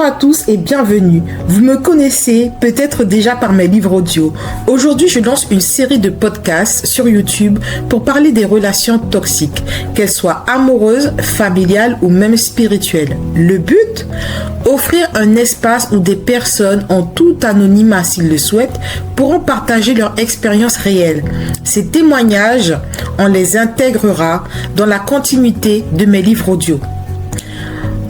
à tous et bienvenue. Vous me connaissez peut-être déjà par mes livres audio. Aujourd'hui, je lance une série de podcasts sur YouTube pour parler des relations toxiques, qu'elles soient amoureuses, familiales ou même spirituelles. Le but ? Offrir un espace où des personnes, en tout anonymat s'ils le souhaitent, pourront partager leur expérience réelle. Ces témoignages, on les intégrera dans la continuité de mes livres audio.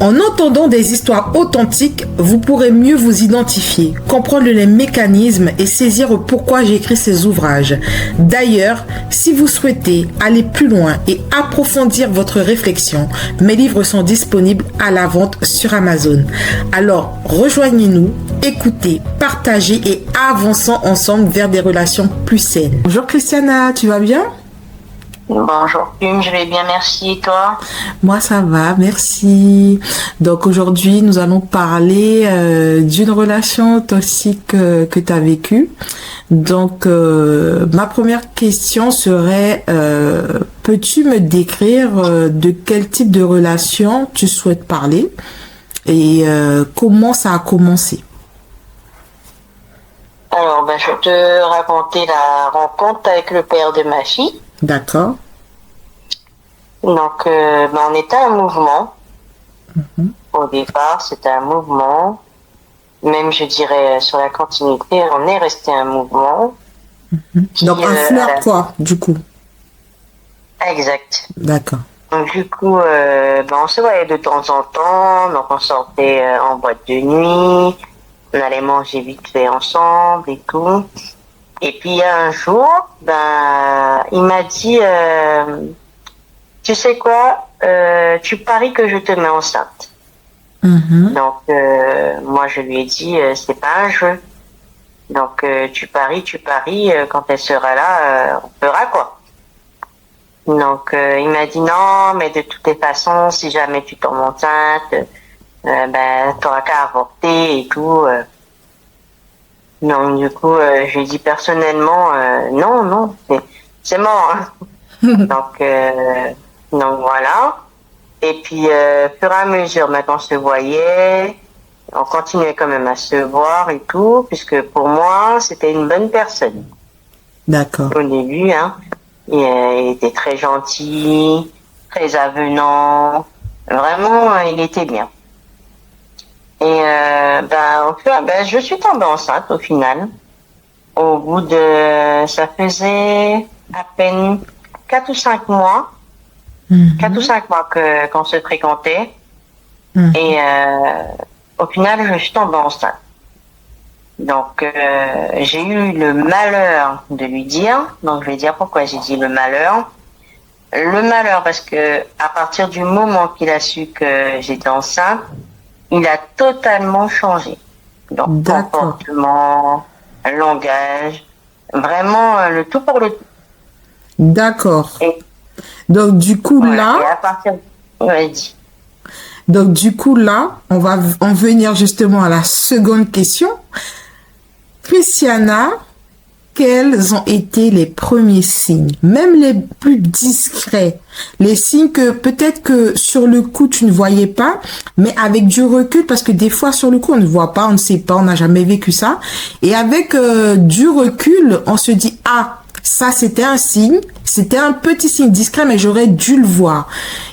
En entendant des histoires authentiques, vous pourrez mieux vous identifier, comprendre les mécanismes et saisir pourquoi j'écris ces ouvrages. D'ailleurs, si vous souhaitez aller plus loin et approfondir votre réflexion, mes livres sont disponibles à la vente sur Amazon. Alors, rejoignez-nous, écoutez, partagez et avançons ensemble vers des relations plus saines. Bonjour Christiana, tu vas bien ? Bonjour Plume, je vais bien, merci. Et toi ? Moi ça va, merci. Donc aujourd'hui nous allons parler d'une relation toxique que tu as vécue. Donc ma première question serait, peux-tu me décrire de quel type de relation tu souhaites parler et comment ça a commencé ? Alors je vais te raconter la rencontre avec le père de ma fille. D'accord. Donc, on était un mouvement. Au départ, c'était un mouvement. Même, je dirais, sur la continuité, on est resté un mouvement. Donc, un flirt, quoi, du coup. Exact. D'accord. Donc, du coup, on se voyait de temps en temps. Donc, on sortait en boîte de nuit. On allait manger vite fait ensemble et tout. Et puis un jour, il m'a dit, tu sais quoi, tu paries que je te mets enceinte. Donc moi je lui ai dit, c'est pas un jeu. Donc tu paries, quand elle sera là, on fera quoi. Donc il m'a dit non, mais de toutes les façons, si jamais tu tombes enceinte, t'auras qu'à avorter et tout. Donc du coup, je lui ai dit personnellement, non, c'est mort. Hein. Donc voilà. Et puis, fur et à mesure, maintenant on se voyait, on continuait quand même à se voir et tout, puisque pour moi, c'était une bonne personne. D'accord. Au début, hein, il était très gentil, très avenant, vraiment, il était bien. Et je suis tombée enceinte au final. Au bout de, ça faisait à peine 4 ou 5 mois. 4 ou 5 mois qu'on se fréquentait. Et au final, je suis tombée enceinte. Donc, j'ai eu le malheur de lui dire. Donc, je vais dire pourquoi j'ai dit le malheur. Le malheur parce que à partir du moment qu'il a su que j'étais enceinte, il a totalement changé. Donc, comportement, langage, vraiment le tout pour le tout. D'accord. Donc, du coup, là... Et à partir... Donc, du coup, là, on va en venir justement à la seconde question. Christiana, quels ont été les premiers signes, même les plus discrets, les signes que peut-être que sur le coup tu ne voyais pas, mais avec du recul, parce que des fois sur le coup on ne voit pas, on ne sait pas, on n'a jamais vécu ça, et avec du recul on se dit ça c'était un signe, c'était un petit signe discret mais j'aurais dû le voir.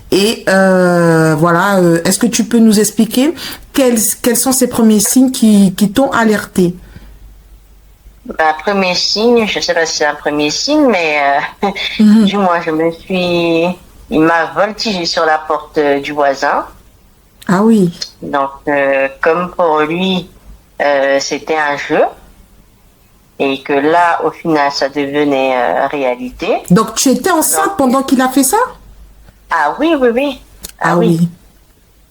Et voilà, est-ce que tu peux nous expliquer quels sont ces premiers signes qui t'ont alerté? Premier signe, je sais pas si c'est un premier signe, mais du moins il m'a voltigé sur la porte du voisin. Ah oui. Donc comme pour lui c'était un jeu et que là au final ça devenait réalité. Donc tu étais enceinte pendant qu'il a fait ça? Ah oui. Ah oui.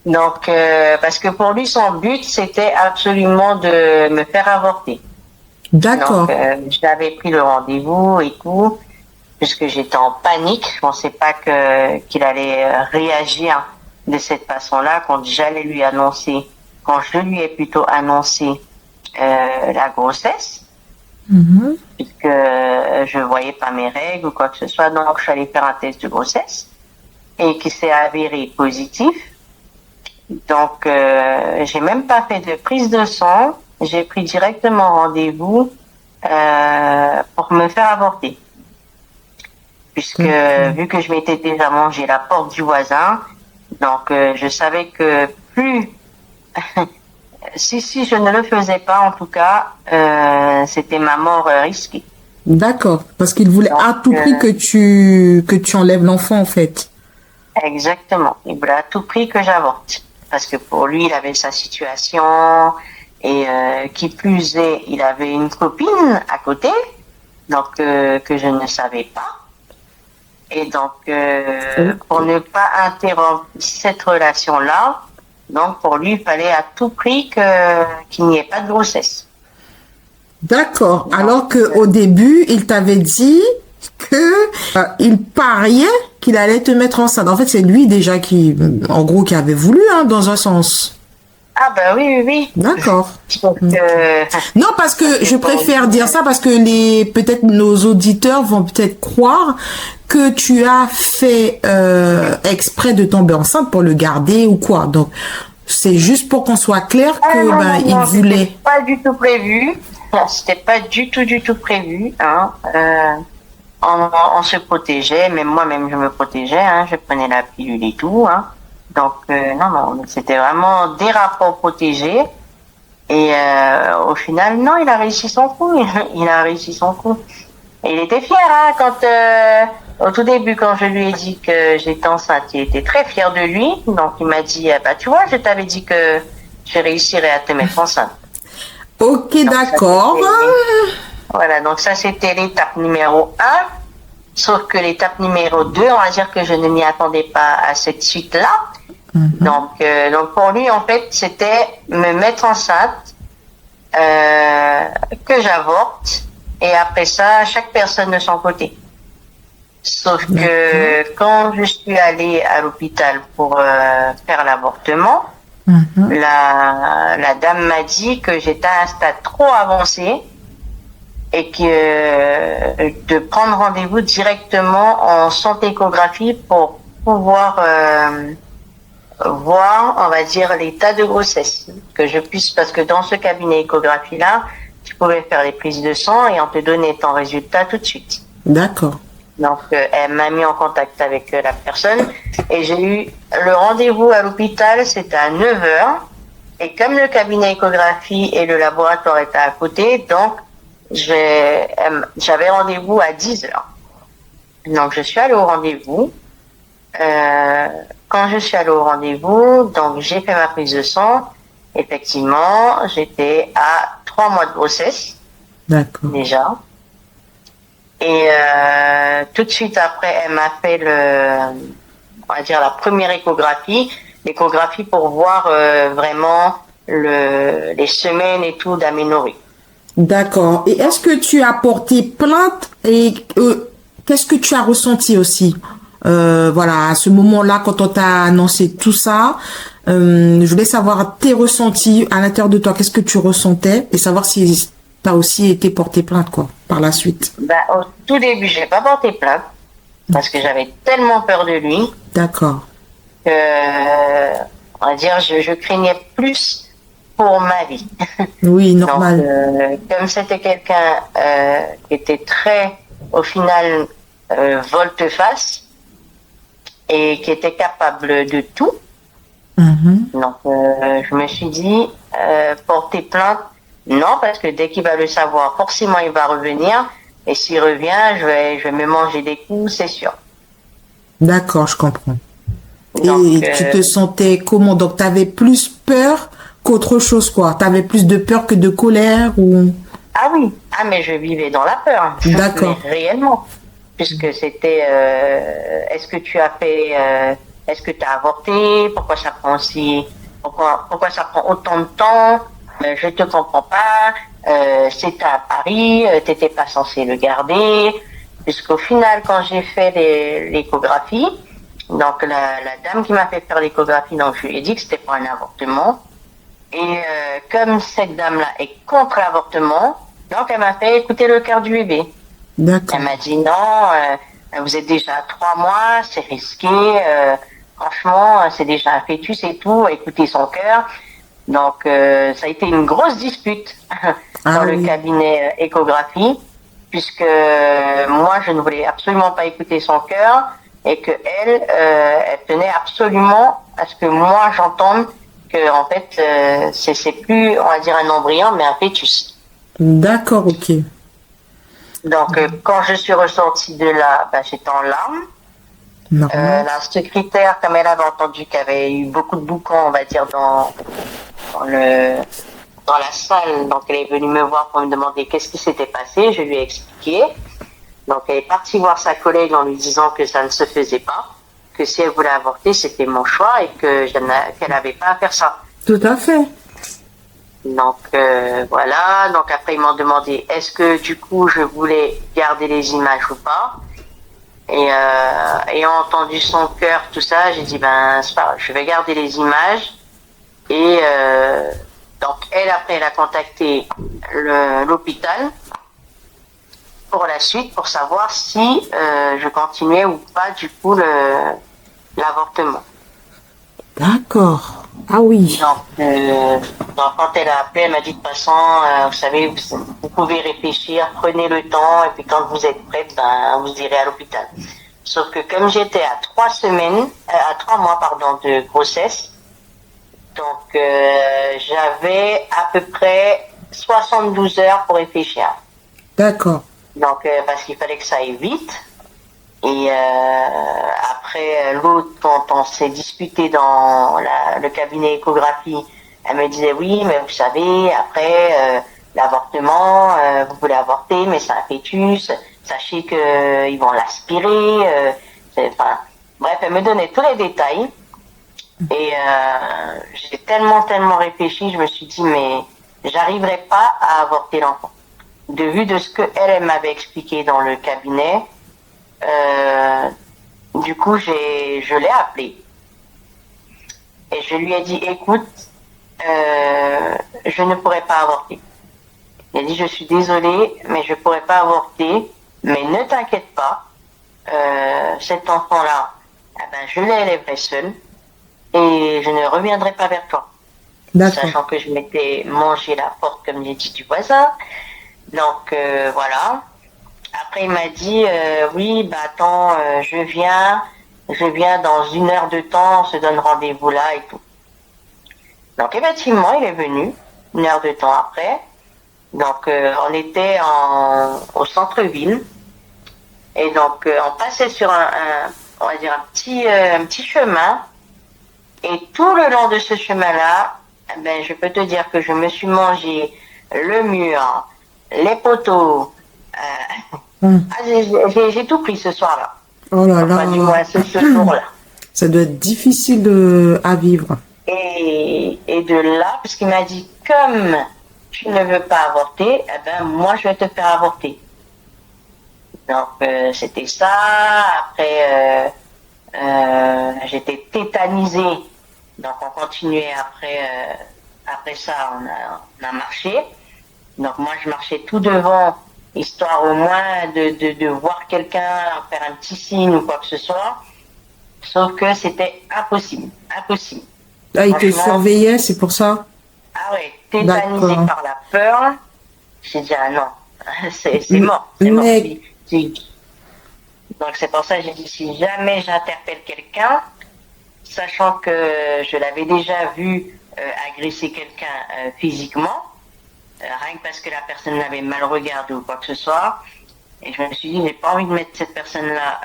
Donc parce que pour lui son but c'était absolument de me faire avorter. D'accord. Donc, j'avais pris le rendez-vous et tout, puisque j'étais en panique. Je pensais pas qu'il allait réagir de cette façon-là quand je lui ai plutôt annoncé la grossesse, puisque je voyais pas mes règles ou quoi que ce soit. Donc, je suis allée faire un test de grossesse et qui s'est avéré positif. Donc, j'ai même pas fait de prise de sang. J'ai pris directement rendez-vous pour me faire avorter. Puisque vu que je m'étais déjà mangé la porte du voisin, donc je savais que plus si je ne le faisais pas, en tout cas, c'était ma mort risquée. D'accord, parce qu'il voulait Donc, à tout prix que tu enlèves l'enfant en fait. Exactement. Il voulait à tout prix que j'avorte. Parce que pour lui, il avait sa situation et qui plus est, il avait une copine à côté, donc que je ne savais pas. Et donc, pour ne pas interrompre cette relation-là, donc pour lui, il fallait à tout prix qu'il n'y ait pas de grossesse. D'accord. Alors que au début, il t'avait dit que il pariait qu'il allait te mettre enceinte. En fait, c'est lui déjà qui, en gros, qui avait voulu, hein, dans un sens. Ah ben oui. D'accord. Donc, Non, parce que je préfère dire ça parce que peut-être nos auditeurs vont peut-être croire que tu as fait exprès de tomber enceinte pour le garder ou quoi. Donc, c'est juste pour qu'on soit clair que il voulait. C'était pas du tout prévu. C'était pas du tout prévu. Hein. On se protégeait, même moi-même je me protégeais. Hein. Je prenais la pilule et tout. Hein. Donc non, c'était vraiment des rapports protégés. Et au final, non, il a réussi son coup. Il a réussi son coup. Et il était fier, hein, quand au tout début, quand je lui ai dit que j'étais enceinte, il était très fier de lui. Donc il m'a dit, bah tu vois, je t'avais dit que je réussirais à te mettre enceinte. Ok, Donc, d'accord. Voilà, donc ça c'était l'étape numéro 1. Sauf que l'étape numéro 2, on va dire que je ne m'y attendais pas à cette suite-là. Donc pour lui, en fait, c'était me mettre enceinte, que j'avorte, et après ça, chaque personne de son côté. Sauf que quand je suis allée à l'hôpital pour faire l'avortement, la dame m'a dit que j'étais à un stade trop avancé et que de prendre rendez-vous directement en sonde-échographie pour pouvoir voir, on va dire, l'état de grossesse. Que je puisse, parce que dans ce cabinet échographie-là, tu pouvais faire les prises de sang et on te donnait ton résultat tout de suite. D'accord. Donc, elle m'a mis en contact avec la personne et j'ai eu le rendez-vous à l'hôpital, c'était à 9h. Et comme le cabinet échographie et le laboratoire étaient à côté, donc j'avais rendez-vous à 10h. Donc, je suis allée au rendez-vous. Quand je suis allée au rendez-vous, donc j'ai fait ma prise de sang. Effectivement, j'étais à 3 mois de grossesse. D'accord. Déjà. Et tout de suite après, elle m'a fait on va dire la première échographie, l'échographie pour voir vraiment les semaines et tout d'aménorrhée. D'accord. Et est-ce que tu as porté plainte et qu'est-ce que tu as ressenti aussi? Voilà, à ce moment-là, quand on t'a annoncé tout ça, je voulais savoir tes ressentis à l'intérieur de toi. Qu'est-ce que tu ressentais et savoir si t'as aussi été porté plainte, quoi, par la suite. Au tout début, j'ai pas porté plainte parce que j'avais tellement peur de lui. D'accord. Que, on va dire, je craignais plus pour ma vie. Oui, normal. Donc, comme c'était quelqu'un qui était très, au final, volte-face et qui était capable de tout. Donc, je me suis dit, porter plainte, non, parce que dès qu'il va le savoir, forcément, il va revenir. Et s'il revient, je vais me manger des coups, c'est sûr. D'accord, je comprends. Donc, et tu te sentais comment? Donc, tu avais plus peur qu'autre chose, quoi. Tu avais plus de peur que de colère ou... Ah oui, mais je vivais dans la peur. D'accord. Mais réellement. Puisque c'était, est-ce que tu as fait, est-ce que tu as avorté? Pourquoi ça prend pourquoi ça prend autant de temps? Je te comprends pas. C'était à Paris, t'étais pas censé le garder. Puisqu'au final, quand j'ai fait l'échographie, donc la dame qui m'a fait faire l'échographie, donc je lui ai dit que c'était pas un avortement. Et comme cette dame-là est contre l'avortement, donc elle m'a fait écouter le cœur du bébé. D'accord. Elle m'a dit non, vous êtes déjà à 3 mois, c'est risqué. franchement, c'est déjà un fœtus et tout, écoutez son cœur. Donc, ça a été une grosse dispute dans le cabinet échographie, puisque moi, je ne voulais absolument pas écouter son cœur et que elle tenait absolument à ce que moi, j'entende que, en fait, c'est plus, on va dire, un embryon, mais un fœtus. D'accord, ok. Donc, quand je suis ressortie de là, j'étais en larmes. La secrétaire, comme elle avait entendu qu'il y avait eu beaucoup de boucans, on va dire, dans la salle, donc elle est venue me voir pour me demander qu'est-ce qui s'était passé. Je lui ai expliqué. Donc, elle est partie voir sa collègue en lui disant que ça ne se faisait pas, que si elle voulait avorter, c'était mon choix et qu'elle n'avait pas à faire ça. Tout à fait. Donc, voilà. Donc, après, ils m'ont demandé est-ce que, du coup, je voulais garder les images ou pas. Et ayant entendu son cœur, tout ça, j'ai dit, c'est pas grave, je vais garder les images. Et donc, après, elle a contacté l'hôpital pour la suite, pour savoir si je continuais ou pas, du coup, l'avortement. D'accord. Ah oui. Donc, quand elle a appelé, elle m'a dit, de toute façon, vous savez, vous pouvez réfléchir, prenez le temps, et puis quand vous êtes prête, vous irez à l'hôpital. Sauf que comme j'étais à 3 mois, de grossesse, donc j'avais à peu près 72 heures pour réfléchir. D'accord. Donc, parce qu'il fallait que ça aille vite. Et après, l'autre, quand on s'est disputé dans le cabinet échographie, elle me disait oui, mais vous savez, après l'avortement, vous voulez avorter, mais c'est un fœtus, sachez que ils vont l'aspirer. Bref, elle me donnait tous les détails. Et j'ai tellement réfléchi, je me suis dit, mais j'arriverai pas à avorter l'enfant. De vue de ce que elle m'avait expliqué dans le cabinet, du coup, je l'ai appelé. Et je lui ai dit, écoute, je ne pourrai pas avorter. Il a dit, je suis désolée, mais je ne pourrai pas avorter, mais ne t'inquiète pas, cet enfant-là, je l'élèverai seul et je ne reviendrai pas vers toi. D'accord. Sachant que je m'étais mangé la porte, comme j'ai dit, du voisin. Donc, voilà. Après, il m'a dit, oui, attends, je viens dans 1 heure de temps, on se donne rendez-vous là et tout. Donc, effectivement, il est venu, 1 heure de temps après. Donc, on était au centre-ville. Et donc, on passait sur on va dire un petit chemin. Et tout le long de ce chemin-là, je peux te dire que je me suis mangé le mur, les poteaux. J'ai tout pris ce soir-là. Oh là là. Enfin, du moins, ce jour-là. Ça doit être difficile à vivre. Et de là, parce qu'il m'a dit, comme tu ne veux pas avorter, moi, je vais te faire avorter. Donc, c'était ça. Après, j'étais tétanisée. Donc, on continuait après ça, on a marché. Donc, moi, je marchais tout devant, histoire au moins de voir quelqu'un faire un petit signe ou quoi que ce soit. Sauf que c'était impossible. Ah, il te surveillait, c'est pour ça? Ah ouais, tétanisé par la peur. J'ai dit, ah non, c'est mort. Mais... Donc c'est pour ça que j'ai dit, si jamais j'interpelle quelqu'un, sachant que je l'avais déjà vu agresser quelqu'un physiquement, rien que parce que la personne l'avait mal regardé ou quoi que ce soit, et je me suis dit, j'ai pas envie de mettre cette personne-là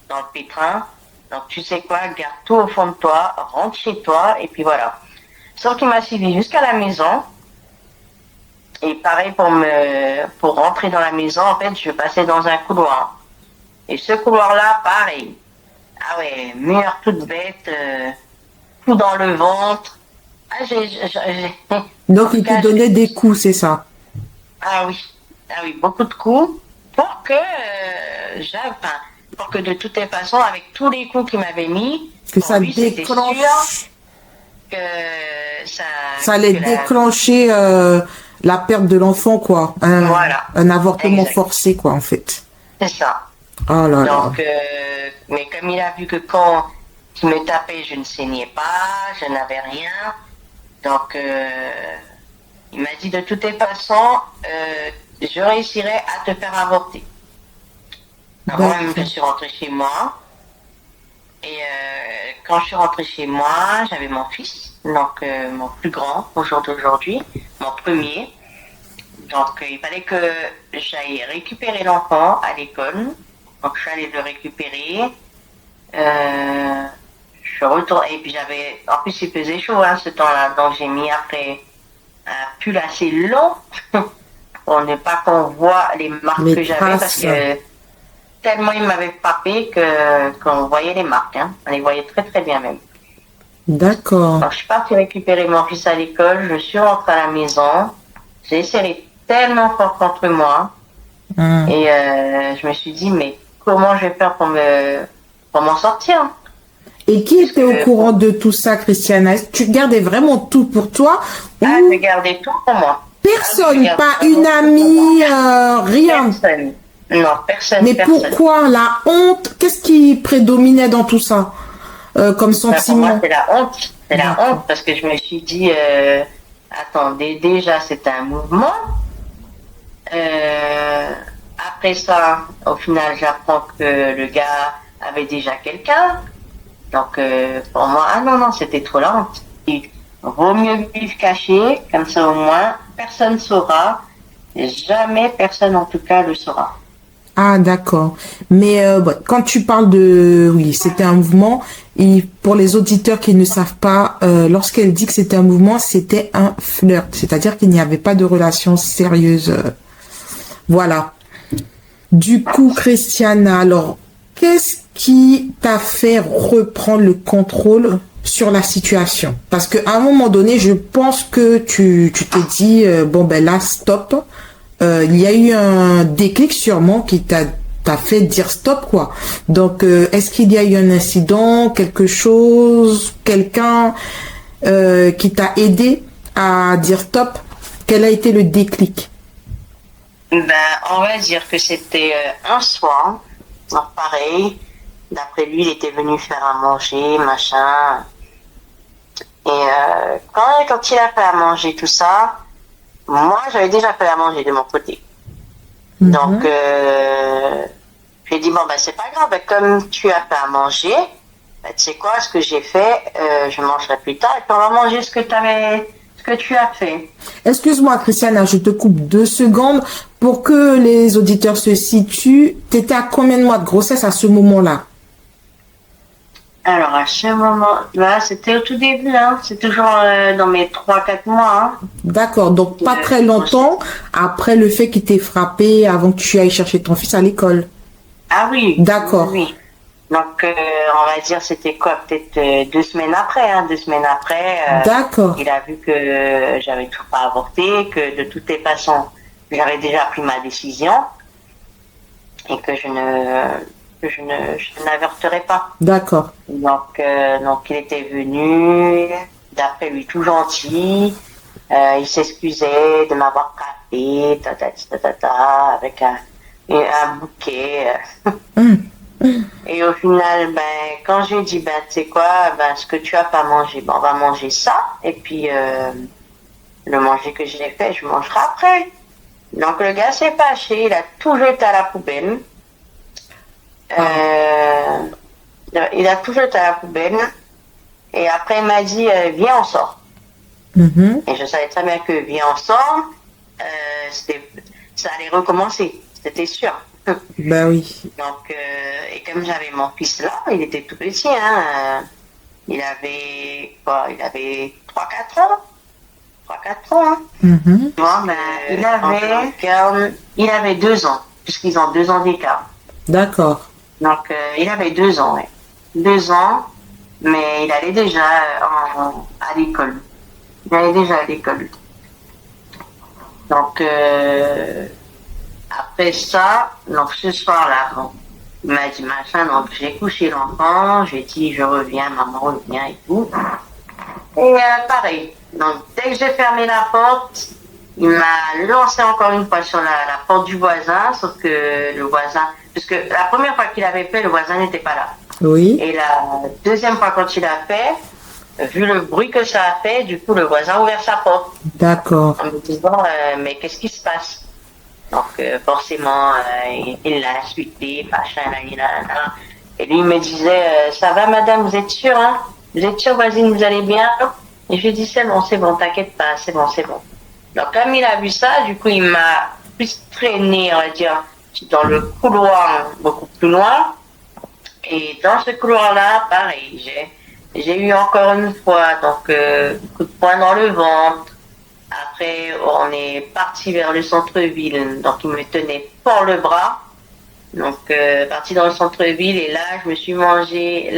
dans le pétrin. Donc tu sais quoi, garde tout au fond de toi, rentre chez toi, et puis voilà. Sauf qu'il m'a suivi jusqu'à la maison. Et pareil, pour rentrer dans la maison, en fait, je passais dans un couloir. Et ce couloir-là, pareil. Ah ouais, mur toute bête, tout dans le ventre. Ah, Donc il te donnait des coups, c'est ça? Ah oui, beaucoup de coups pour que pour que de toutes les façons, avec tous les coups qu'il m'avait mis, que ça déclenche, que ça allait déclencher la perte de l'enfant, quoi. Voilà. Un avortement forcé, quoi, en fait. C'est ça. Oh là donc, là. mais comme il a vu que quand qui me tapait, je ne saignais pas, je n'avais rien. Donc, il m'a dit de toutes les façons, je réussirai à te faire avorter. Donc, moi-même, je suis rentrée chez moi. Et quand je suis rentrée chez moi, j'avais mon fils, donc mon plus grand au jour d'aujourd'hui, mon premier. Donc, il fallait que j'aille récupérer l'enfant à l'école. Donc, je suis allée le récupérer. Je suis retournée. Et puis, en plus, il faisait chaud, ce temps-là. Donc, j'ai mis après un pull assez long pour ne pas qu'on voit les marques que j'avais. Parce que tellement il m'avait frappé qu'on voyait les marques. On les voyait très, très bien même. D'accord. Alors, je suis partie récupérer mon fils à l'école. Je suis rentrée à la maison. J'ai serré tellement fort contre moi. Et je me suis dit, mais comment je vais faire pour m'en sortir? Et qui était au courant de tout ça, Christiana? Tu gardais vraiment tout pour toi? Je gardais tout pour moi. Personne, pas une amie, rien. Personne. Non, personne. Mais pourquoi la honte? Qu'est-ce qui prédominait dans tout ça comme sentiment? Pour moi, c'est la honte. C'est la honte parce que je me suis dit, attendez, déjà, c'est un mouvement. Après ça, au final, j'apprends que le gars avait déjà quelqu'un. Donc, pour moi, non, c'était trop la honte. Il vaut mieux vivre caché, comme ça au moins, personne ne saura. Jamais personne, en tout cas, le saura. Ah, d'accord. Mais quand tu parles de... Oui, c'était un mouvement. Et pour les auditeurs qui ne savent pas, lorsqu'elle dit que c'était un mouvement, c'était un flirt. C'est-à-dire qu'il n'y avait pas de relation sérieuse. Voilà. Du coup, Christiana, alors, qu'est-ce qui t'a fait reprendre le contrôle sur la situation? Parce qu'à un moment donné, je pense que tu t'es dit, bon, ben là, stop. Il y a eu un déclic sûrement qui t'a fait dire stop, quoi. Donc, est-ce qu'il y a eu un incident, quelque chose, quelqu'un qui t'a aidé à dire stop? Quel a été le déclic? On va dire que c'était un soir. Donc, pareil. D'après lui, il était venu faire à manger, machin. Et quand il a fait à manger tout ça, moi, j'avais déjà fait à manger de mon côté. Donc, j'ai dit, bon, c'est pas grave, comme tu as fait à manger, tu sais quoi, ce que j'ai fait, je mangerai plus tard, et puis on va manger ce que tu as fait. Excuse-moi, Christiana, je te coupe 2 secondes pour que les auditeurs se situent. T'étais à combien de mois de grossesse à ce moment-là? Alors, à ce moment-là, c'était au tout début, c'est toujours dans mes 3-4 mois. D'accord, donc pas très longtemps après le fait qu'il t'ait frappé, avant que tu ailles chercher ton fils à l'école. Ah oui. D'accord. Oui. Donc, on va dire, c'était quoi, peut-être 2 semaines après, 2 semaines après. D'accord. Il a vu que j'avais toujours pas avorté, que de toutes les façons, j'avais déjà pris ma décision et que je n'avorterai pas. D'accord. Donc, il était venu, d'après lui, tout gentil. Il s'excusait de m'avoir frappé, avec un bouquet. Et au final, quand j'ai dit, tu sais quoi, ce que tu as pas mangé, on va manger ça. Et puis, le manger que j'ai fait, je mangerai après. Donc, le gars s'est fâché, il a tout jeté à la poubelle. Il a tout jeté à la poubelle. Et après, il m'a dit, viens, on sort. Et je savais très bien que viens, on sort, ça allait recommencer, c'était sûr. Ben oui. Donc, et comme j'avais mon fils là, il était tout petit, il avait 3-4 ans. 3-4 ans. Il avait 2 ans, puisqu'ils ont 2 ans d'écart. D'accord. Donc, il avait 2 ans, 2 ans, mais il allait déjà à l'école. Il allait déjà à l'école. Donc, après ça, donc ce soir-là, il m'a dit machin, donc j'ai couché l'enfant, j'ai dit je reviens, maman revient et tout. Et pareil, donc dès que j'ai fermé la porte, il m'a lancé encore une fois sur la porte du voisin, sauf que le voisin, parce que la première fois qu'il avait fait, le voisin n'était pas là. Oui. Et la deuxième fois quand il a fait, vu le bruit que ça a fait, du coup, le voisin a ouvert sa porte D'accord. en me disant mais qu'est-ce qui se passe? Donc forcément, il l'a insulté, machin, là. Et lui il me disait ça va madame, vous êtes sûre, hein? Vous êtes sûre, voisine, vous allez bien? Et je lui ai dit c'est bon, t'inquiète pas, c'est bon, c'est bon. Donc comme il a vu ça, du coup il m'a plus traîné, on va dire, dans le couloir beaucoup plus loin. Et dans ce couloir-là, pareil, j'ai eu encore une fois donc coup de poing dans le ventre. Après, on est parti vers le centre-ville, donc il me tenait par le bras. Donc parti dans le centre-ville et là, je me suis mangé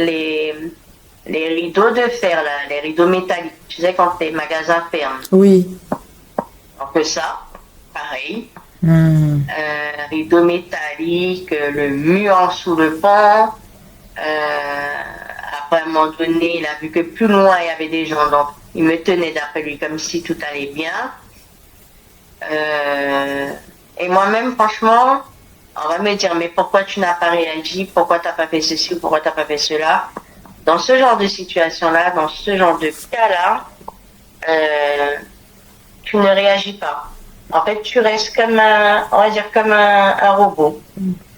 les rideaux de fer, là, les rideaux métalliques. Tu sais quand les magasins ferment. Oui. Donc ça, pareil. Rideaux métalliques, le mur en sous le pont. Après, à un moment donné, il a vu que plus loin, il y avait des gens. Donc, il me tenait d'après lui comme si tout allait bien. Et moi-même, franchement, on va me dire, mais pourquoi tu n'as pas réagi? Pourquoi tu n'as pas fait ceci ou pourquoi tu n'as pas fait cela? Dans ce genre de situation-là, dans ce genre de cas-là, tu ne réagis pas. En fait, tu restes comme on va dire comme un robot.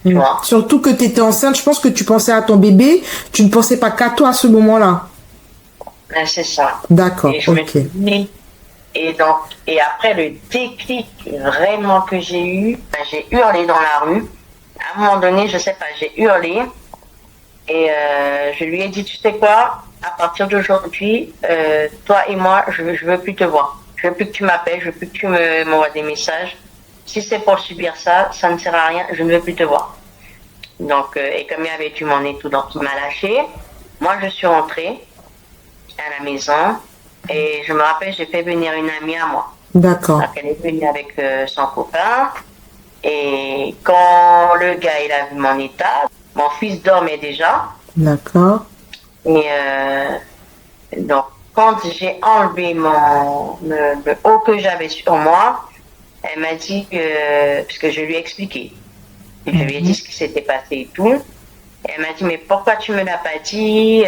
Tu vois? Surtout que tu étais enceinte, je pense que tu pensais à ton bébé, tu ne pensais pas qu'à toi à ce moment-là. C'est ça. D'accord, et je ok. me dis, et après le déclic vraiment que j'ai eu, j'ai hurlé dans la rue. À un moment donné, je sais pas, j'ai hurlé et je lui ai dit, tu sais quoi, à partir d'aujourd'hui, toi et moi, je veux plus te voir. Je veux plus que tu m'appelles, je veux plus que tu m'envoies des messages. Si c'est pour subir ça, ça ne sert à rien, je ne veux plus te voir. Donc, et comme il y avait du mon et tout, donc il m'a lâché. Moi, je suis rentrée à la maison et je me rappelle, j'ai fait venir une amie à moi. D'accord. Donc, elle est venue avec son copain et quand le gars il a vu mon état, mon fils dormait déjà. D'accord. Et donc, quand j'ai enlevé le haut que j'avais sur moi, elle m'a dit que, puisque je lui ai expliqué, je lui ai dit ce qui s'était passé et tout. Et elle m'a dit, mais pourquoi tu me l'as pas dit?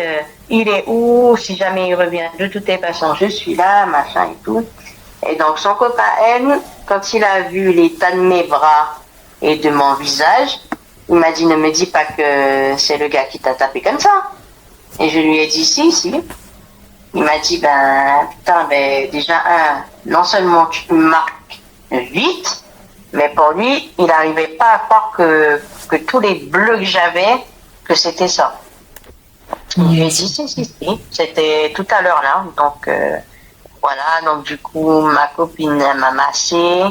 Il est où? Si jamais il revient, de toutes les façons, je suis là, machin et tout. Et donc, son copain, elle, quand il a vu l'état de mes bras et de mon visage, il m'a dit, ne me dis pas que c'est le gars qui t'a tapé comme ça. Et je lui ai dit, si. Il m'a dit, déjà, non seulement tu me marques vite, mais pour lui, il n'arrivait pas à croire que tous les bleus que j'avais, que c'était ça. Je lui ai dit, si. C'était tout à l'heure là. Donc, voilà. Donc, du coup, ma copine, elle m'a massé.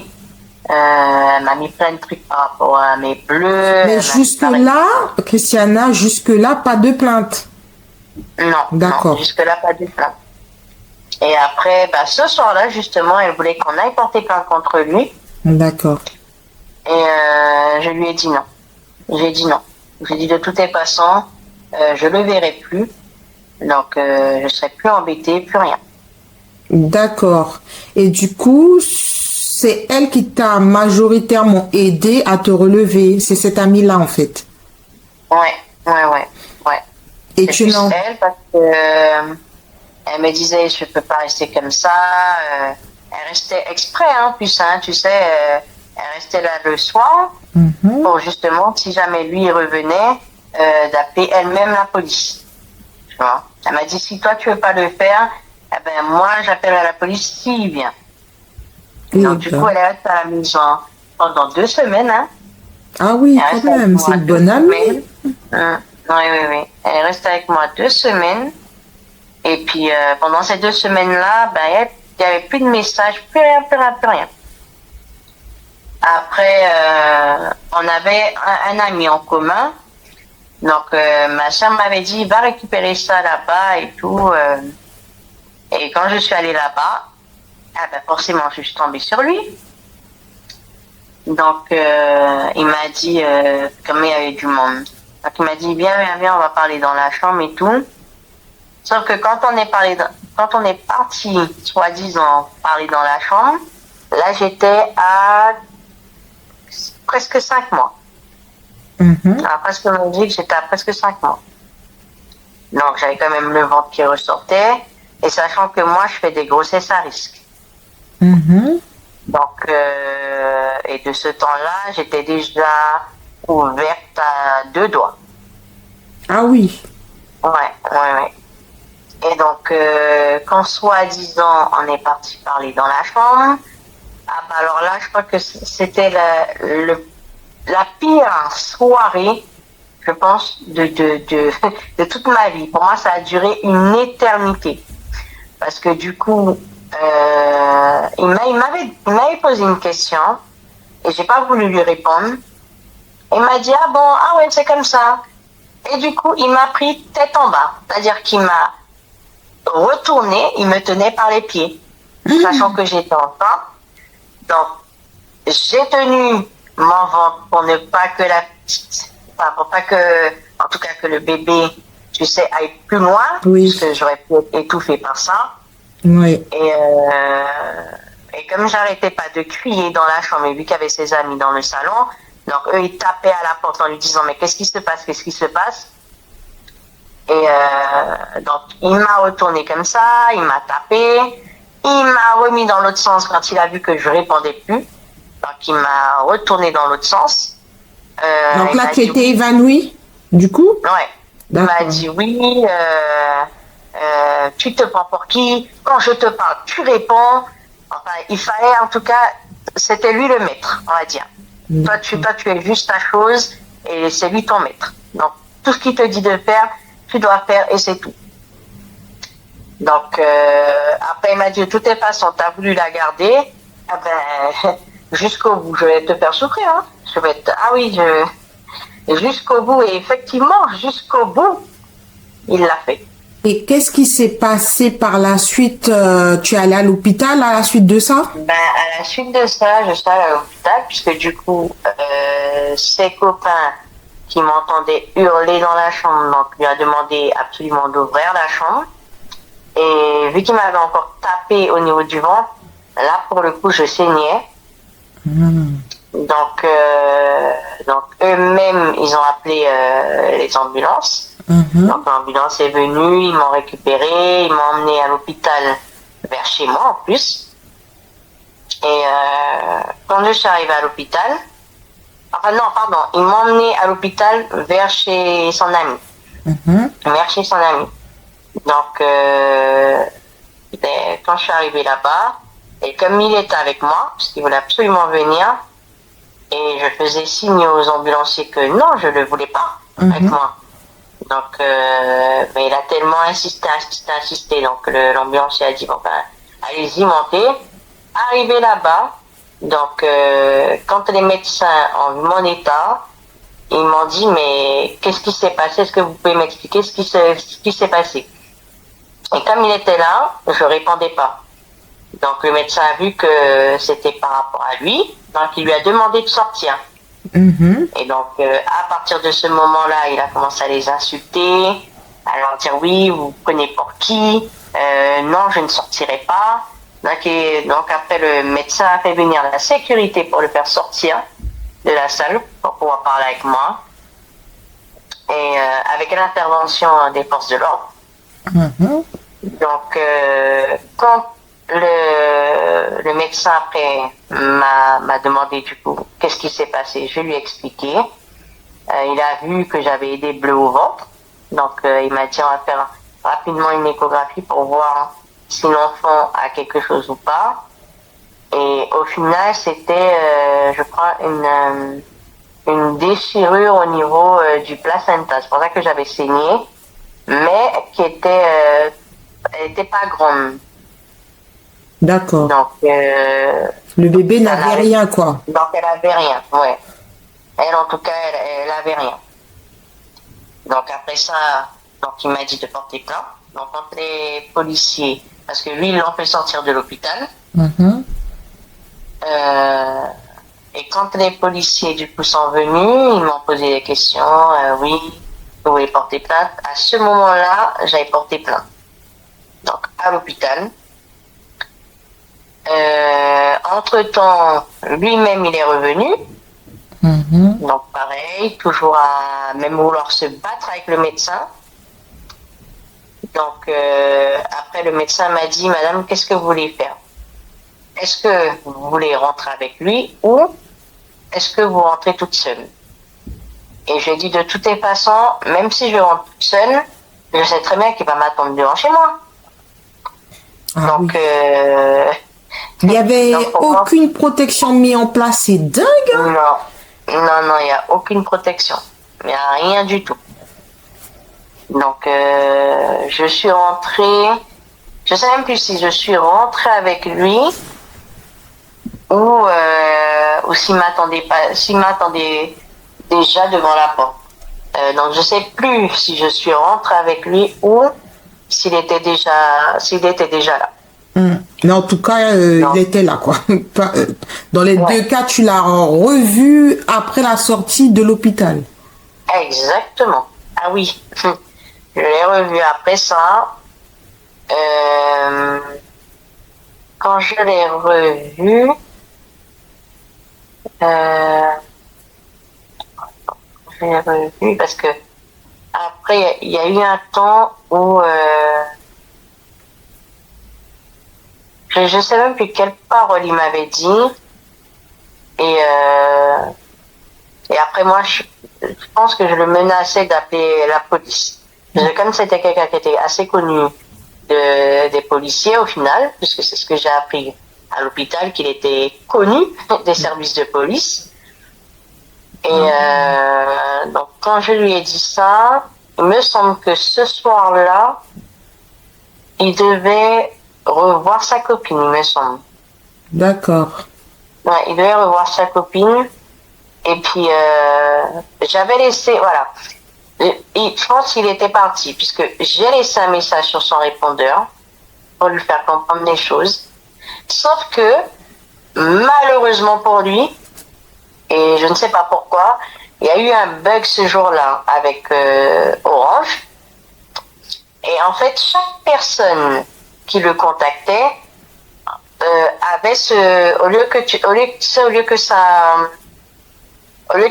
Elle m'a mis plein de trucs par rapport à mes bleus. Mais jusque-là, Christiana, jusque-là, pas de plainte. Non. D'accord. Non, jusque-là, pas de plainte. Et après, ce soir-là, justement, elle voulait qu'on aille porter plainte contre lui. D'accord. Et je lui ai dit non. J'ai dit non. J'ai dit de toutes les façons, je le verrai plus. Donc, je serai plus embêtée, plus rien. D'accord. Et du coup, c'est elle qui t'a majoritairement aidé à te relever. C'est cette amie-là, en fait. Ouais. Et c'est tu plus n'en... elle parce que elle me disait je peux pas rester comme ça. Elle restait exprès, tu sais, elle restait là le soir pour justement, si jamais lui il revenait, d'appeler elle-même la police. Tu vois. Elle m'a dit si toi tu veux pas le faire, moi j'appellerai la police s'il vient. Donc du coup elle reste à la maison pendant 2 semaines. Ah oui, quand même, c'est une bonne amie. Oui. Elle reste avec moi 2 semaines. Et puis, pendant ces 2 semaines-là, il n'y avait plus de messages, plus rien. Après, on avait un ami en commun. Donc, ma soeur m'avait dit, va récupérer ça là-bas et tout. Et quand je suis allée là-bas, forcément, je suis tombée sur lui. Donc, il m'a dit, comme il y avait du monde. Donc, il m'a dit, viens, on va parler dans la chambre et tout. Sauf que quand on est parti, soi-disant, parler dans la chambre, là, j'étais à presque 5 mois. Alors, presque on dit que j'étais à presque 5 mois. Donc, j'avais quand même le ventre qui ressortait. Et sachant que moi, je fais des grossesses à risque. Mhm. Donc, et de ce temps-là, j'étais déjà ouverte à 2 doigts. Ah oui. Ouais. Et donc, quand soi-disant, on est parti parler dans la chambre, ah bah alors là, je crois que c'était la pire soirée, je pense, de toute ma vie. Pour moi, ça a duré une éternité. Parce que du coup, il m'avait posé une question et j'ai pas voulu lui répondre. Il m'a dit, ah bon, ah ouais, c'est comme ça. Et du coup, il m'a pris tête en bas. C'est-à-dire qu'il m'a retourné, il me tenait par les pieds, sachant que j'étais enceinte. Donc, j'ai tenu mon ventre pour ne pas que la petite, enfin, pour pas que, en tout cas que le bébé, tu sais, aille plus loin, Oui. parce que j'aurais pu être étouffée par ça. Oui. Et comme j'arrêtais pas de crier dans la chambre, et vu qu'il y avait ses amis dans le salon, donc eux, ils tapaient à la porte en lui disant, mais qu'est-ce qui se passe, qu'est-ce qui se passe? Et donc, il m'a retourné comme ça, il m'a tapé, il m'a remis dans l'autre sens quand il a vu que je répondais plus. Donc, il m'a retourné dans l'autre sens. Donc là, tu étais oui. évanouie, du coup? Ouais. Il m'a dit oui, tu te prends pour qui? Quand je te parle, tu réponds. Enfin, il fallait, en tout cas, c'était lui le maître, on va dire. Toi, tu es juste ta chose et c'est lui ton maître. Donc, tout ce qu'il te dit de faire, tu dois faire et c'est tout. Donc, après, il m'a dit, de toutes les façons, tu as voulu la garder. Ah ben, jusqu'au bout, je vais te faire souffrir. Hein. Jusqu'au bout. Et effectivement, jusqu'au bout, il l'a fait. Et qu'est-ce qui s'est passé par la suite? Tu es allée à l'hôpital à la suite de ça? Ben, à la suite de ça, je suis allée à l'hôpital, puisque du coup, ses copains qui m'entendaient hurler dans la chambre, donc lui a demandé absolument d'ouvrir la chambre. Et vu qu'il m'avait encore tapé au niveau du ventre, là, pour le coup, je saignais. Donc eux-mêmes, ils ont appelé les ambulances. Donc l'ambulance est venue, ils m'ont récupéré, ils m'ont emmené à l'hôpital vers chez moi en plus. Et quand je suis arrivée à l'hôpital, ils m'ont emmené à l'hôpital vers chez son ami. Vers chez son ami. Donc quand je suis arrivée là-bas, et comme il était avec moi, parce qu'il voulait absolument venir, et je faisais signe aux ambulanciers que non, je ne le voulais pas avec moi. Donc, mais il a tellement insisté. Donc, l'ambulancier a dit, bon, ben, allez-y, montez. Arrivé là-bas, donc, quand les médecins ont vu mon état, ils m'ont dit, mais qu'est-ce qui s'est passé? Est-ce que vous pouvez m'expliquer ce qui s'est passé? Et comme il était là, je répondais pas. Donc, le médecin a vu que c'était par rapport à lui, donc il lui a demandé de sortir. Et donc, à partir de ce moment-là, il a commencé à les insulter, à leur dire oui, vous prenez pour qui? Non, je ne sortirai pas. Donc après, le médecin a fait venir la sécurité pour le faire sortir de la salle pour pouvoir parler avec moi. Et avec l'intervention des forces de l'ordre. Donc, quand le médecin après m'a demandé du coup qu'est-ce qui s'est passé, je lui ai expliqué. Il a vu que j'avais des bleus au ventre, donc il m'a dit on va faire rapidement une échographie pour voir si l'enfant a quelque chose ou pas. Et au final c'était je crois une déchirure au niveau du placenta. C'est pour ça que j'avais saigné, mais qui était elle était pas grande. D'accord. Donc, le bébé n'avait rien, quoi. Donc, elle avait rien, ouais. Elle, en tout cas, elle avait rien. Donc, après ça, donc, il m'a dit de porter plainte. Donc, quand les policiers, parce que lui, ils l'ont fait sortir de l'hôpital. Et quand les policiers, du coup, sont venus, ils m'ont posé des questions. Oui, vous voulez porter plainte? À ce moment-là, j'avais porté plainte. Donc, à l'hôpital. Entre-temps, lui-même, il est revenu. Donc, pareil, toujours à même vouloir se battre avec le médecin. Donc, après, le médecin m'a dit, Madame, qu'est-ce que vous voulez faire? Est-ce que vous voulez rentrer avec lui ou est-ce que vous rentrez toute seule? Et j'ai dit, de toutes les façons, même si je rentre toute seule, je sais très bien qu'il va m'attendre devant chez moi. Ah, Donc, oui. Il n'y avait aucune protection mise en place, c'est dingue. Hein? Non, il n'y a aucune protection. Il n'y a rien du tout. Donc, je suis rentrée, je ne sais même plus si je suis rentrée avec lui ou s'il m'attendait déjà devant la porte. Donc, je ne sais plus si je suis rentrée avec lui ou s'il était déjà là. Mais en tout cas, il était là, quoi. Dans les deux cas, tu l'as revu après la sortie de l'hôpital. Exactement. Ah oui. Je l'ai revu après ça. Quand je l'ai revu, parce que après il y a eu un temps où je sais même plus quelle parole il m'avait dit et après moi je pense que je le menaçais d'appeler la police. Parce que comme c'était quelqu'un qui était assez connu des policiers au final, puisque c'est ce que j'ai appris à l'hôpital, qu'il était connu des services de police. Et donc quand je lui ai dit ça, il me semble que ce soir-là, il devait revoir sa copine, il me semble. D'accord. Ouais, il devait revoir sa copine. Et puis j'avais laissé, voilà. Je pense qu'il était parti, puisque j'ai laissé un message sur son répondeur pour lui faire comprendre les choses. Sauf que, malheureusement pour lui, et je ne sais pas pourquoi, il y a eu un bug ce jour-là avec Orange. Et en fait, chaque personne qui le contactait avait au lieu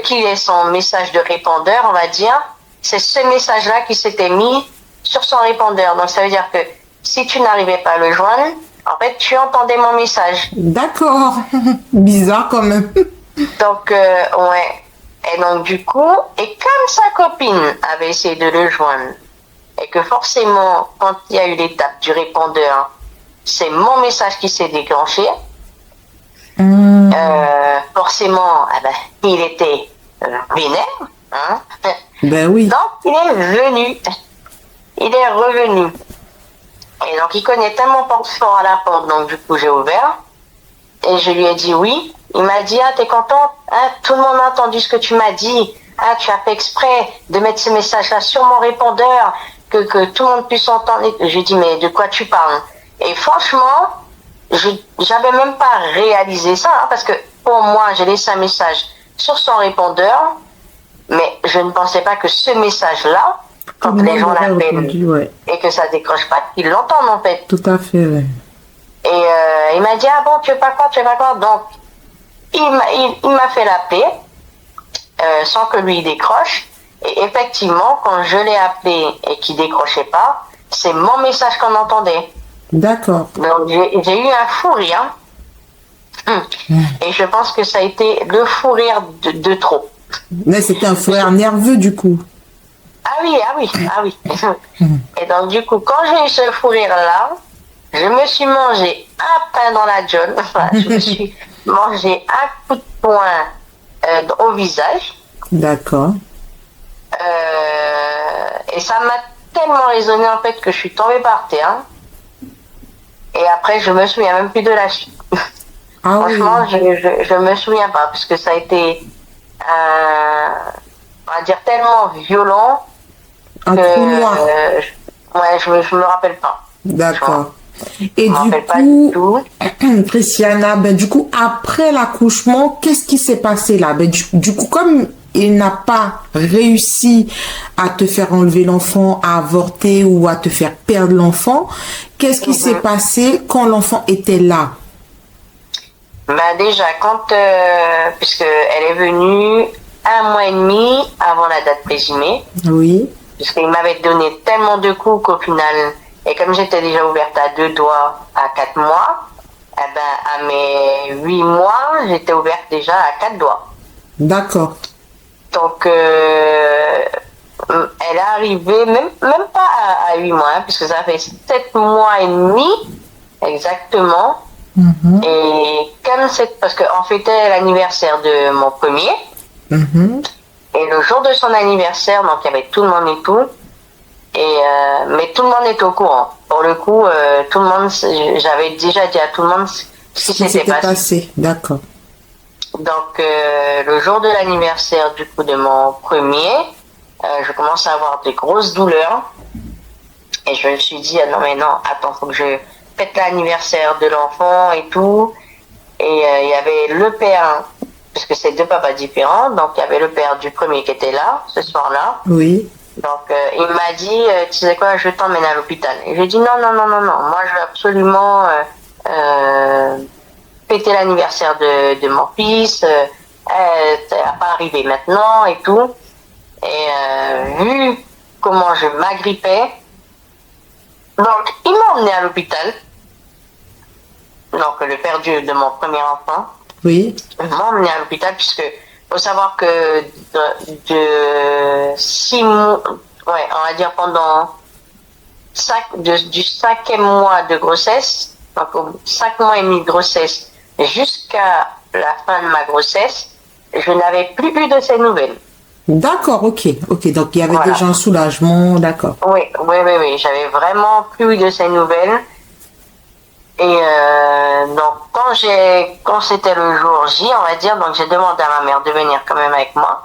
qu'il ait son message de répondeur, on va dire, c'est ce message-là qui s'était mis sur son répondeur. Donc, ça veut dire que si tu n'arrivais pas à le joindre, en fait, tu entendais mon message. D'accord. Bizarre quand même. Donc, ouais. Et donc, du coup, et comme sa copine avait essayé de le joindre, et que forcément, quand il y a eu l'étape du répondeur, c'est mon message qui s'est déclenché, forcément, il était vénère. Hein? Ben oui. Donc, il est venu. Il est revenu. Et donc, il cognait tellement fort à la porte, donc du coup, j'ai ouvert. Et je lui ai dit oui. Il m'a dit, ah, t'es contente? Hein, tout le monde a entendu ce que tu m'as dit. Ah, tu as fait exprès de mettre ce message-là sur mon répondeur, que tout le monde puisse entendre. Je lui ai dit, mais de quoi tu parles? Et franchement, j'avais même pas réalisé ça, hein, parce que pour moi, j'ai laissé un message sur son répondeur, mais je ne pensais pas que ce message-là, quand les gens l'appellent et que ça décroche pas, qu'ils l'entendent en fait. Tout à fait, ouais. Et il m'a dit, ah bon, tu veux pas quoi? Donc, il m'a fait l'appeler sans que lui décroche. Et effectivement, quand je l'ai appelé et qu'il décrochait pas, c'est mon message qu'on entendait. D'accord. Donc, j'ai eu un fou rire. Et je pense que ça a été le fou rire de trop. Mais c'était un fou rire nerveux, du coup. Ah oui. Et donc, du coup, quand j'ai eu ce fou rire-là, je me suis mangé un pain dans la gueule. Je me suis mangé un coup de poing au visage. D'accord. Et ça m'a tellement résonné, en fait, que je suis tombée par terre. Et après, je me souviens même plus de la suite. Ah, franchement, oui. je me souviens pas, parce que ça a été, on va dire, tellement violent Un trou noir. Je me rappelle pas. D'accord. Et du coup, Christiana, du coup, après l'accouchement, qu'est-ce qui s'est passé là? Du coup, comme il n'a pas réussi à te faire enlever l'enfant, à avorter ou à te faire perdre l'enfant, qu'est-ce qui s'est passé quand l'enfant était là? Déjà, puisqu'elle est venue 1 mois et demi avant la date présumée. Oui. puisqu'il m'avait donné tellement de coups qu'au final, et comme j'étais déjà ouverte à 2 doigts à 4 mois, eh ben, à mes 8 mois, j'étais ouverte déjà à 4 doigts. D'accord. Donc, elle est arrivée, même pas à 8 mois, hein, puisque ça fait 7 mois et demi, exactement. Et comme c'est, parce qu'on fêtait l'anniversaire de mon premier, et le jour de son anniversaire, donc il y avait tout le monde et tout, mais tout le monde était au courant. Pour le coup, tout le monde, j'avais déjà dit à tout le monde ce qui s'était passé. D'accord. Donc, le jour de l'anniversaire du coup de mon premier, je commence à avoir des grosses douleurs. Et je me suis dit, ah non mais non, attends, faut que je fête l'anniversaire de l'enfant et tout. Et il y avait le père, parce que c'est 2 papas différents, donc il y avait le père du premier qui était là, ce soir-là. Oui. Donc, il m'a dit, tu sais quoi, je t'emmène à l'hôpital. Et j'ai dit, non, moi je veux absolument fêter l'anniversaire de mon fils, ça va pas arriver maintenant et tout. Et vu comment je m'agrippais, donc il m'a emmené à l'hôpital. Donc le père de mon premier enfant. Oui. Il m'a emmené à l'hôpital puisque faut savoir que de 6 mois, ouais, on va dire pendant du 5e mois de grossesse, donc 5 mois et demi de grossesse jusqu'à la fin de ma grossesse, je n'avais plus eu de ces nouvelles. D'accord, ok. Donc il y avait déjà un soulagement, d'accord. Oui. J'avais vraiment plus eu de ces nouvelles. Et donc quand c'était le jour J, on va dire, donc j'ai demandé à ma mère de venir quand même avec moi.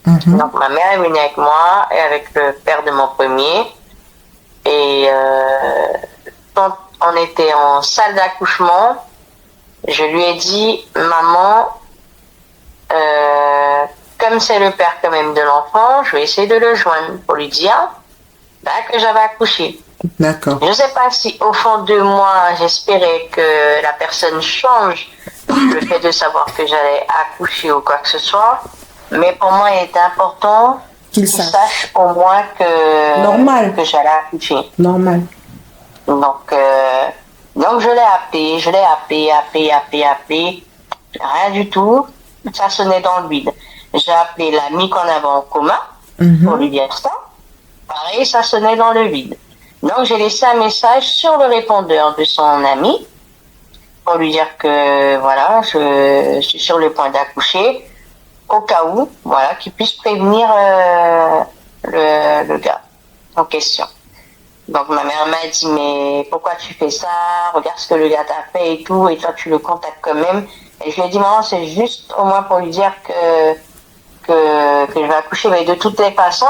Donc ma mère est venue avec moi et avec le père de mon premier. Et quand on était en salle d'accouchement, je lui ai dit, maman, comme c'est le père quand même de l'enfant, je vais essayer de le joindre pour lui dire que j'avais accouché. D'accord. Je ne sais pas si au fond de moi, j'espérais que la personne change le fait de savoir que j'allais accoucher ou quoi que ce soit, mais pour moi, il était important qu'il sache au moins que j'allais accoucher. Normal. Donc je l'ai appelé, rien du tout, ça sonnait dans le vide. J'ai appelé l'ami qu'on avait en commun pour lui dire ça. Pareil, ça sonnait dans le vide. Donc j'ai laissé un message sur le répondeur de son ami pour lui dire que voilà, je suis sur le point d'accoucher, au cas où, voilà, qu'il puisse prévenir le gars en question. Donc ma mère m'a dit, mais pourquoi tu fais ça? Regarde ce que le gars t'a fait et tout, et toi tu le contactes quand même. Et je lui ai dit, maman, c'est juste au moins pour lui dire que je vais accoucher, mais de toutes les façons,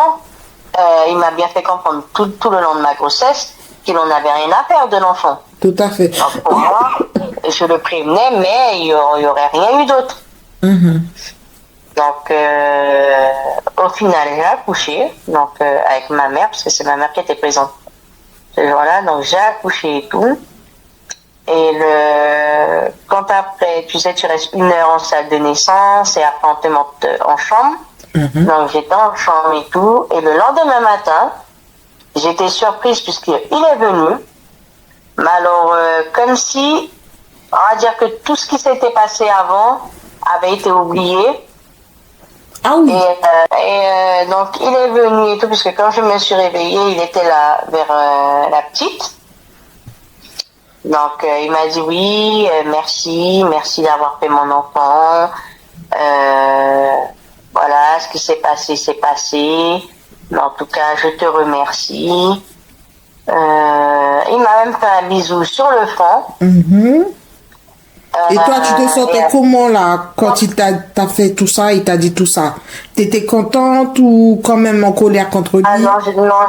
il m'a bien fait comprendre tout le long de ma grossesse qu'il n'en avait rien à faire de l'enfant. Tout à fait. Donc pour moi, je le prévenais, mais il n'y aurait rien eu d'autre. Donc au final, j'ai accouché, donc avec ma mère, parce que c'est ma mère qui était présente ce jour-là, donc j'ai accouché et tout. Et quand après, tu sais, tu restes 1 heure en salle de naissance et après on te monte en chambre. Donc j'étais en chambre et tout. Et le lendemain matin, j'étais surprise puisqu'il est venu. Mais alors, comme si, on va dire que tout ce qui s'était passé avant avait été oublié. Ah oui. Et donc il est venu et tout, puisque quand je me suis réveillée, il était là vers la petite. Donc il m'a dit oui, merci d'avoir fait mon enfant. Voilà, ce qui s'est passé, c'est passé. Mais en tout cas, je te remercie. Il m'a même fait un bisou sur le front. Et toi, tu te sentais comment là, quand il t'a fait tout ça, il t'a dit tout ça? T'étais contente ou quand même en colère contre lui? Ah non,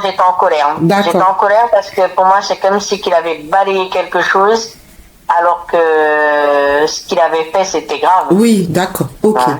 j'étais en colère. D'accord. J'étais en colère parce que pour moi, c'est comme si qu'il avait balayé quelque chose, alors que ce qu'il avait fait, c'était grave. Oui, d'accord, ok. Ouais.